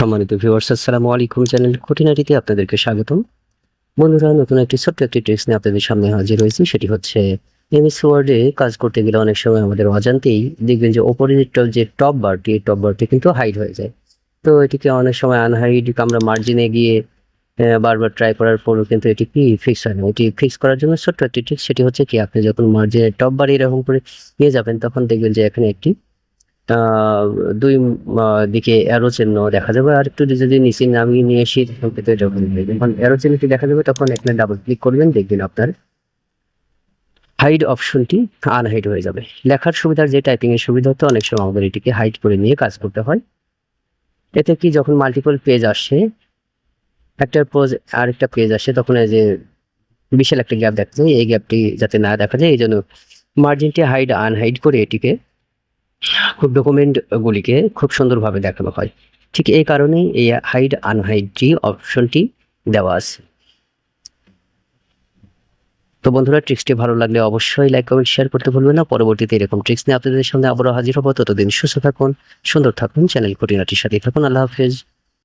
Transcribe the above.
সম্মানিত ভিউয়ার্স, আসসালামু আলাইকুম। চ্যানেল খুঁটিনাটিতে আপনাদেরকে স্বাগতম। বন্ধুরা, নতুন একটি ছোট্ট একটি ট্রিক্স নিয়ে আপনাদের সামনে হাজির হয়েছি। সেটি হচ্ছে এমএস ওয়ার্ডে কাজ করতে গেলে অনেক সময় আমাদের অজান্তেই দেখবেন যে ওপরের যে টপ বারটি, এই টপ বারটি কিন্তু হাইড হয়ে যায়। তো এটিকে অনেক সময় আনহাইড আমরা মার্জিনে গিয়ে বারবার ট্রাই করার পরও কিন্তু এটি কি ফিক্স হয় না। এটি ফিক্স করার জন্য ছোট্ট একটি ট্রিক্স, সেটি হচ্ছে কি, আপনি যখন মার্জিনে টপ বার এরকম করে নিয়ে যাবেন তখন দেখবেন যে এখানে একটি আহ, দুই দিকে অ্যারো চিহ্ন দেখা যাবে। আর একটু যদি নিচে নামিয়ে নিয়ে আসি তখন কিন্তু এটা ওখানে হয়ে যাবে। যখন অ্যারো চিহ্নটি দেখা যাবে তখন এখানে ডাবল ক্লিক করবেন, দেখবেন আপনার হাইড অপশনটি আনহাইড হয়ে যাবে। লেখার সুবিধার যে টাইপিং এর সুবিধা হতো, অনেক সময় আমাদের এটিকে হাইড করে নিয়ে কাজ করতে হয়। এতে কি, যখন মাল্টিপল পেজ আসে, একটার পর আরেকটা পেজ আসে, তখন এই যে বিশাল একটা গ্যাপ দেখা যায়, এই গ্যাপটি যাতে না দেখা যায় এই জন্য মার্জিনটি হাইড আনহাইড করে এটিকে ডকুমেন্ট গুলিকে খুব সুন্দরভাবে দেখানো হয়। ঠিক এই কারণেই এই হাইড আনহাইড টি অপশনটি দেওয়া আছে। তো বন্ধুরা, ট্রিক্সটি ভালো লাগলে অবশ্যই লাইক কমেন্ট শেয়ার করতে ভুলবেন না। পরবর্তীতে এরকম ট্রিক্স নিয়ে আপনাদের সামনে আবারও হাজির হবো। ততদিন সুস্থ থাকুন, সুন্দর থাকুন, চ্যানেল খুঁটিনাটির সাথে থাকুন। আল্লাহ হাফেজ।